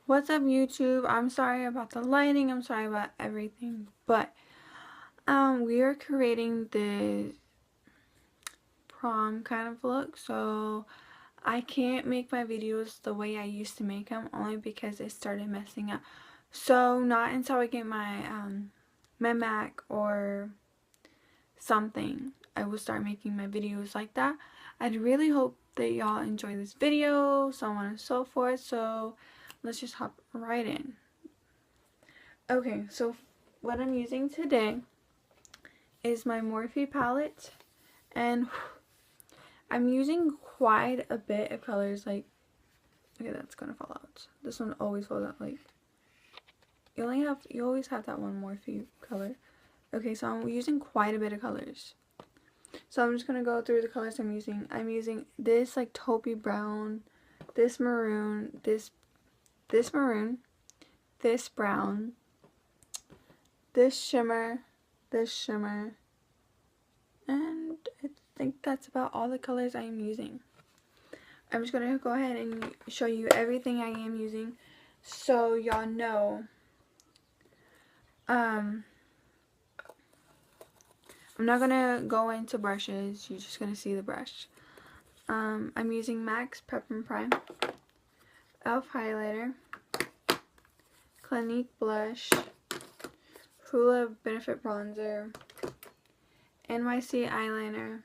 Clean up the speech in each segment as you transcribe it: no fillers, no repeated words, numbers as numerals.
What's up, YouTube? I'm sorry about the lighting. I'm sorry about everything, but we are creating the prom kind of look, so I can't make my videos the way I used to make them only because it started messing up. So not until I get my my Mac or something, I will start making my videos like that. I'd really hope that y'all enjoy this video, so on and so forth. So let's just hop right in. Okay, so what I'm using today is my Morphe palette, and I'm using quite a bit of colors. Like, okay, that's gonna fall out. This one always falls out. Like, you always have that one Morphe color. Okay, so I'm using quite a bit of colors. So I'm just gonna go through the colors I'm using. I'm using this like taupey brown, this maroon, this maroon, this brown, this shimmer, and I think that's about all the colors I am using. I'm just gonna go ahead and show you everything I am using so y'all know. I'm not gonna go into brushes, you're just gonna see the brush. I'm using MAC's Prep and Prime, e.l.f. highlighter, Clinique blush, Hoola Benefit bronzer, NYC eyeliner,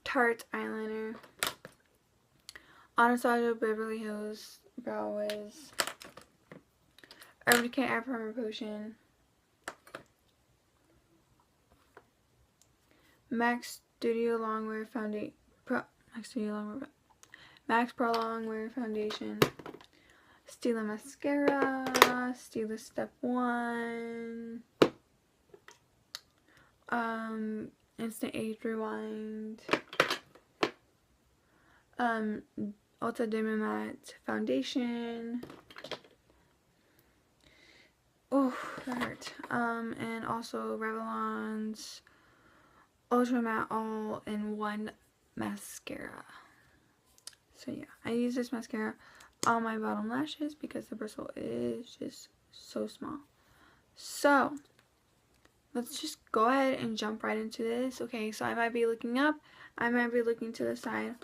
Tarte eyeliner, Anastasia Beverly Hills Brow Wiz, Urban Decay Eye Primer Potion, MAC's Studio Longwear Foundation, MAC's Pro Longwear Foundation, Stila Mascara, Stila Step 1, Instant Age Rewind, Ulta Dim Matte Foundation. Oh, that hurt. And also Revlon's Ultra Matte All-in-One Mascara. So yeah, I use this mascara on my bottom lashes because the bristle is just so small. So let's just go ahead and jump right into this. Okay, so I might be looking up, I might be looking to the side,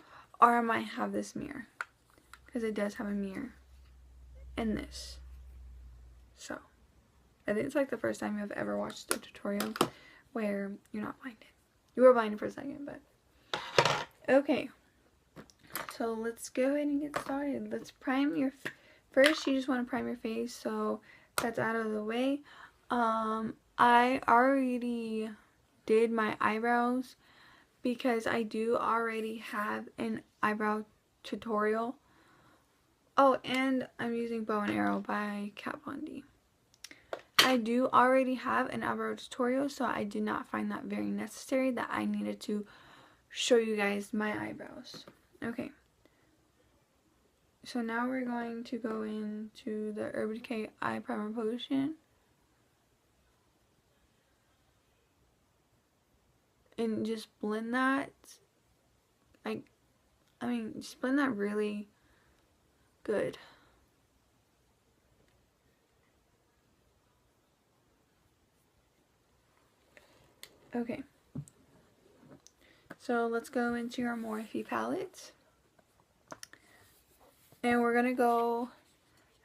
or I might have this mirror because it does have a mirror in this. So I think it's like the first time you've ever watched a tutorial where you're not blinded. You were blinded for a second, but okay. So let's go ahead and get started. Let's prime your, first you just want to prime your face, so that's out of the way. I already did my eyebrows because I do already have an eyebrow tutorial. Oh, and I'm using Bow and Arrow by Kat Von D. I do already have an eyebrow tutorial, so I did not find that very necessary that I needed to show you guys my eyebrows. Okay. So now we're going to go into the Urban Decay Eye Primer Potion. And just blend that. I mean, just blend that really good. Okay. So let's go into our Morphe palette. And we're going to go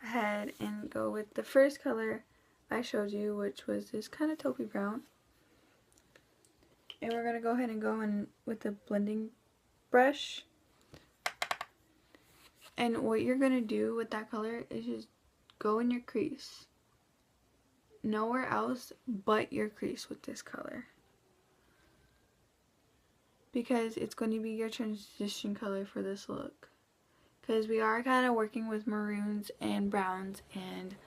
ahead and go with the first color I showed you, which was this kind of taupey brown. And we're going to go ahead and go in with the blending brush. And what you're going to do with that color is just go in your crease. Nowhere else but your crease with this color. Because it's going to be your transition color for this look. Because we are kind of working with maroons and browns and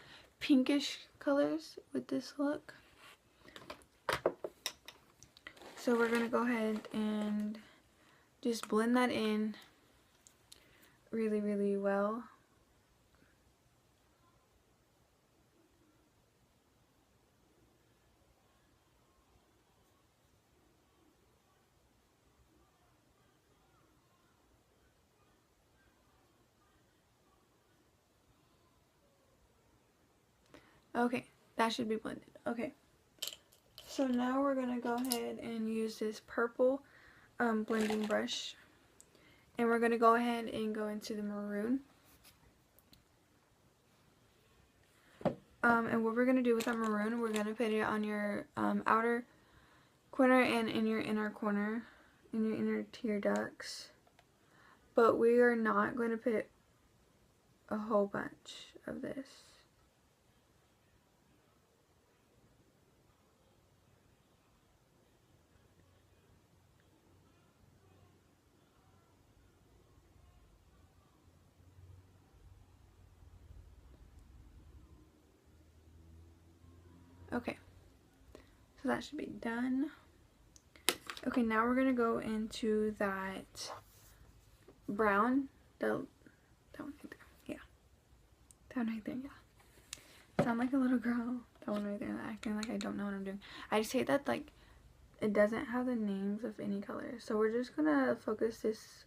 pinkish colors with this look. So we're going to go ahead and just blend that in really, really well. Okay, that should be blended. Okay. So now we're going to go ahead and use this purple blending brush. And we're going to go ahead and go into the maroon. And what we're going to do with that maroon, we're going to put it on your outer corner and in your inner corner, in your inner tear ducts. But we are not going to put a whole bunch of this. Okay, so that should be done. Okay, now we're gonna go into that brown, that one right there, yeah, that one right there, yeah. Sound like a little girl, that one right there, acting like I don't know what I'm doing. I just hate that, like, it doesn't have the names of any colors. So we're just gonna focus this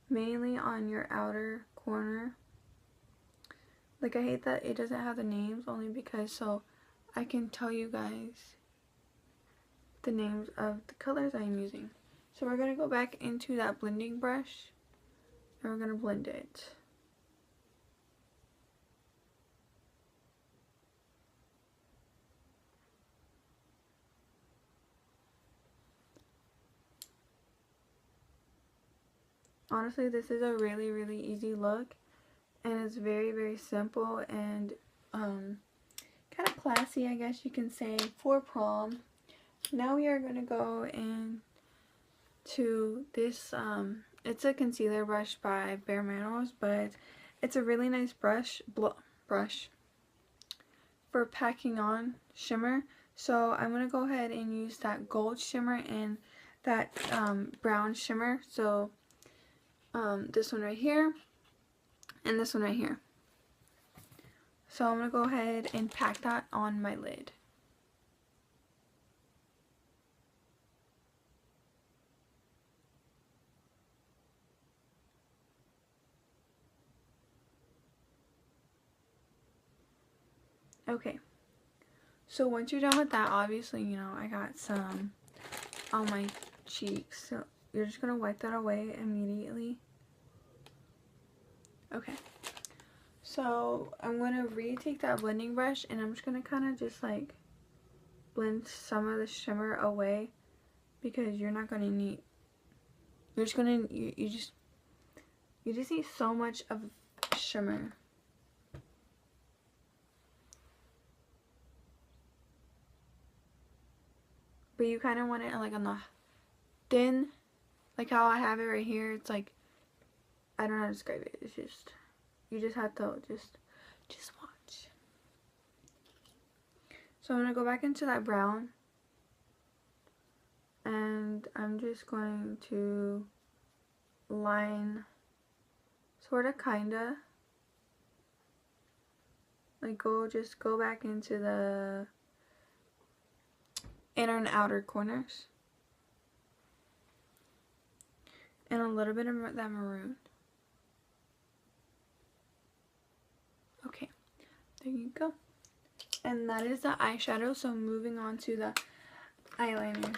mainly on your outer corner. Like, I hate that it doesn't have the names, only because so I can tell you guys the names of the colors I'm using. So we're going to go back into that blending brush and we're going to blend it. Honestly, this is a really, really easy look, and it's very, very simple and kind of classy, I guess you can say, for prom. Now we are going to go into this, it's a concealer brush by Bare Minerals, but it's a really nice brush for packing on shimmer. So I'm going to go ahead and use that gold shimmer and that brown shimmer. So this one right here and this one right here. So I'm going to go ahead and pack that on my lid. Okay, so once you're done with that, obviously, you know, I got some on my cheeks, so you're just going to wipe that away immediately. Okay, so I'm going to retake that blending brush and I'm just going to kind of just like blend some of the shimmer away, because you're not going to need, you're just going to, you just need so much of shimmer. But you kind of want it like on the thin, like how I have it right here. It's like, I don't know how to describe it. It's just, you just have to just watch. So I'm going to go back into that brown. And I'm just going to line, sort of, kinda. Like just go back into the inner and outer corners. And a little bit of that maroon. Okay, there you go. And that is the eyeshadow. So moving on to the eyeliner.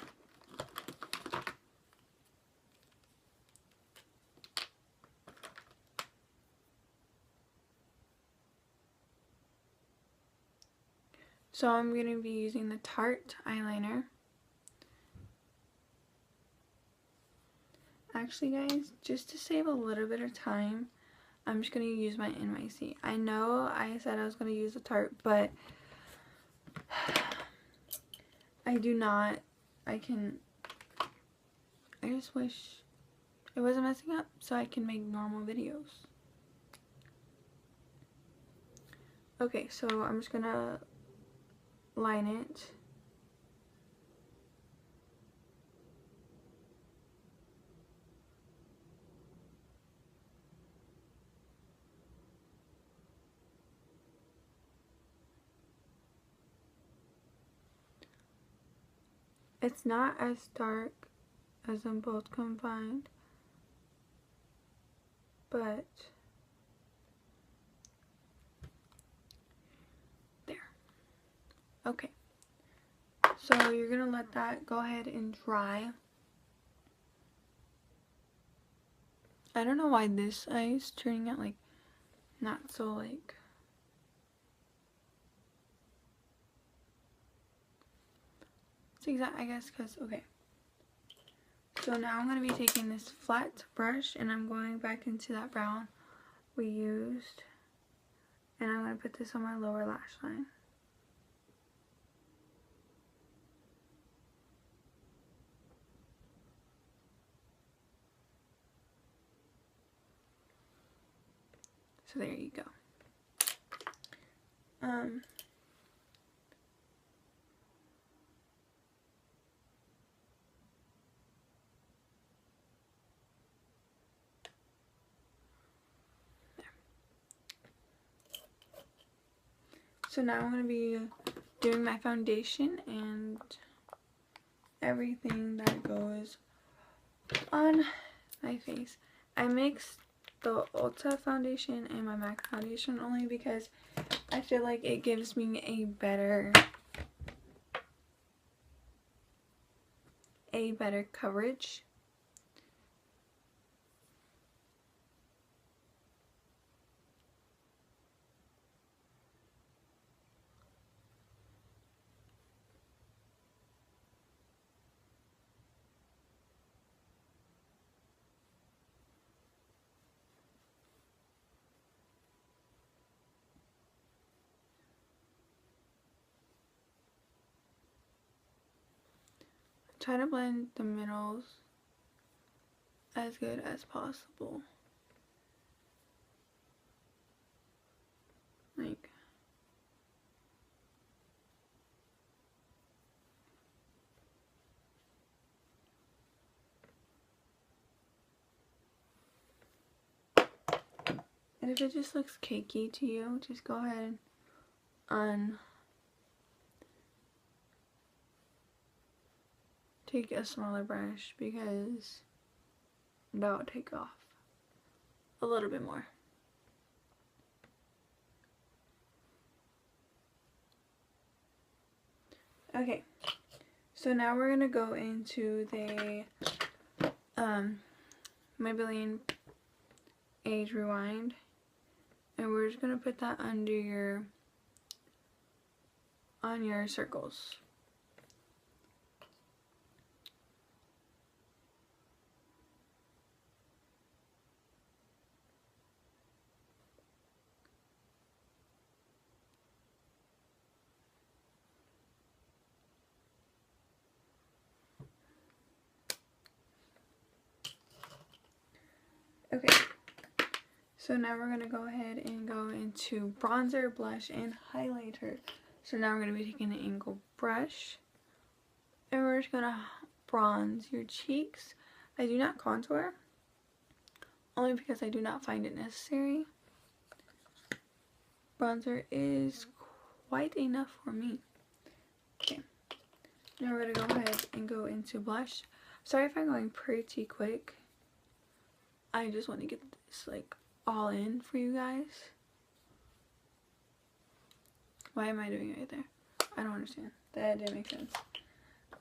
So I'm going to be using the Tarte eyeliner. Actually, guys, just to save a little bit of time, I'm just going to use my NYC. I know I said I was going to use the Tarte, but I do not. I just wish it wasn't messing up so I can make normal videos. Okay, so I'm just going to line it. It's not as dark as them both combined, but there. Okay, so you're gonna let that go ahead and dry. I don't know why this eye is turning out like not so like it's exact, I guess, because okay. So now I'm going to be taking this flat brush and I'm going back into that brown we used, and I'm going to put this on my lower lash line. So there you go. So now I'm going to be doing my foundation and everything that goes on my face. I mixed the Ulta foundation and my MAC foundation only because I feel like it gives me a better coverage. Try to blend the middles as good as possible. Like, and if it just looks cakey to you, just go ahead and take a smaller brush because that will take off a little bit more. Okay, so now we're gonna go into the Maybelline Age Rewind, and we're just gonna put that under your circles. Okay, so now we're going to go ahead and go into bronzer, blush, and highlighter. So now we're going to be taking an angled brush, and we're just going to bronze your cheeks. I do not contour, only because I do not find it necessary. Bronzer is quite enough for me. Okay, now we're going to go ahead and go into blush. Sorry if I'm going pretty quick. I just want to get this like all in for you guys. Why am I doing it right there? I don't understand. That didn't make sense.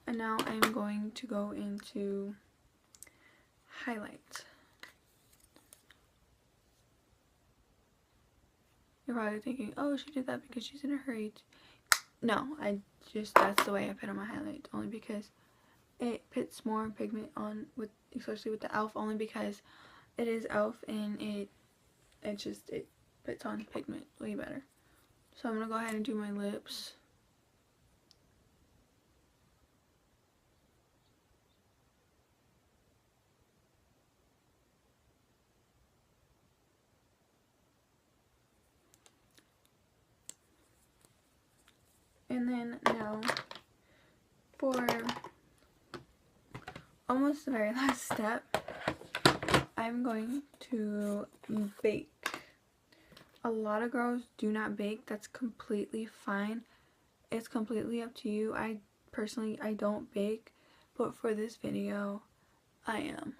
And now I'm going to go into highlight. You're probably thinking, oh, she did that because she's in a hurry. No, that's the way I put on my highlight, only because it puts more pigment on, with especially with the e.l.f., only because it is e.l.f. and it puts on pigment way better. So I'm gonna go ahead and do my lips. And then now for almost the very last step, I'm going to bake. A lot of girls do not bake. That's completely fine. It's completely up to you. I don't bake, but for this video, I am.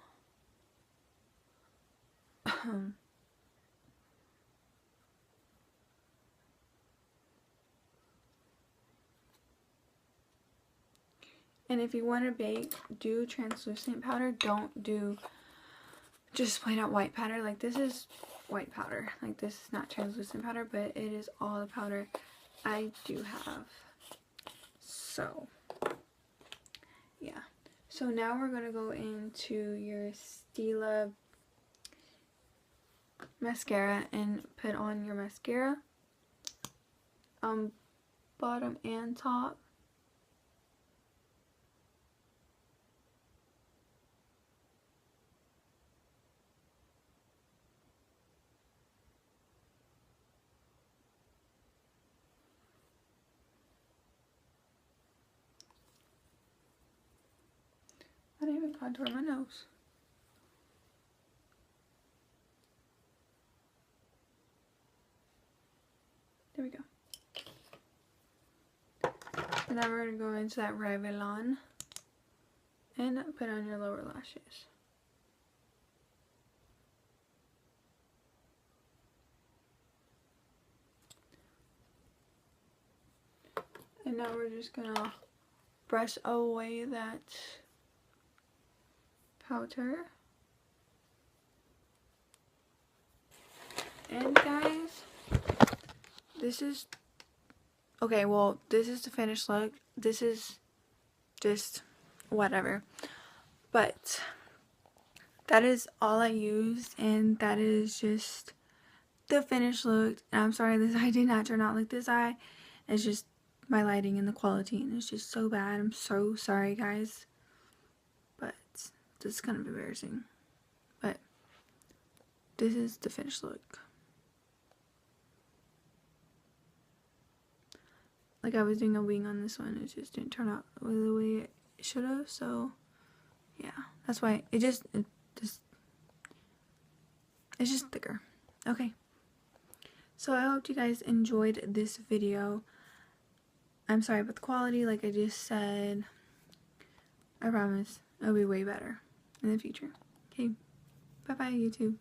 And if you want to bake, do translucent powder. Don't do just plain out white powder. Like, this is white powder. Like, this is not translucent powder, but it is all the powder I do have. So, yeah. So now we're going to go into your Stila mascara and put on your mascara. Bottom and top. I didn't even contour my nose. There we go. And now we're going to go into that Revlon and put on your lower lashes. And now we're just going to brush away that powder. And guys, this is okay, well, this is the finished look. This is just whatever, but that is all I used, and that is just the finished look. And I'm sorry this eye did not turn out like this eye. It's just my lighting and the quality, and it's just so bad. I'm so sorry, guys, but this is kind of embarrassing. But this is the finished look. Like, I was doing a wing on this one, it just didn't turn out the way it should have. So yeah, that's why it's just thicker. Okay, so I hope you guys enjoyed this video. I'm sorry about the quality, like I just said. I promise it'll be way better in the future. Okay, bye bye YouTube.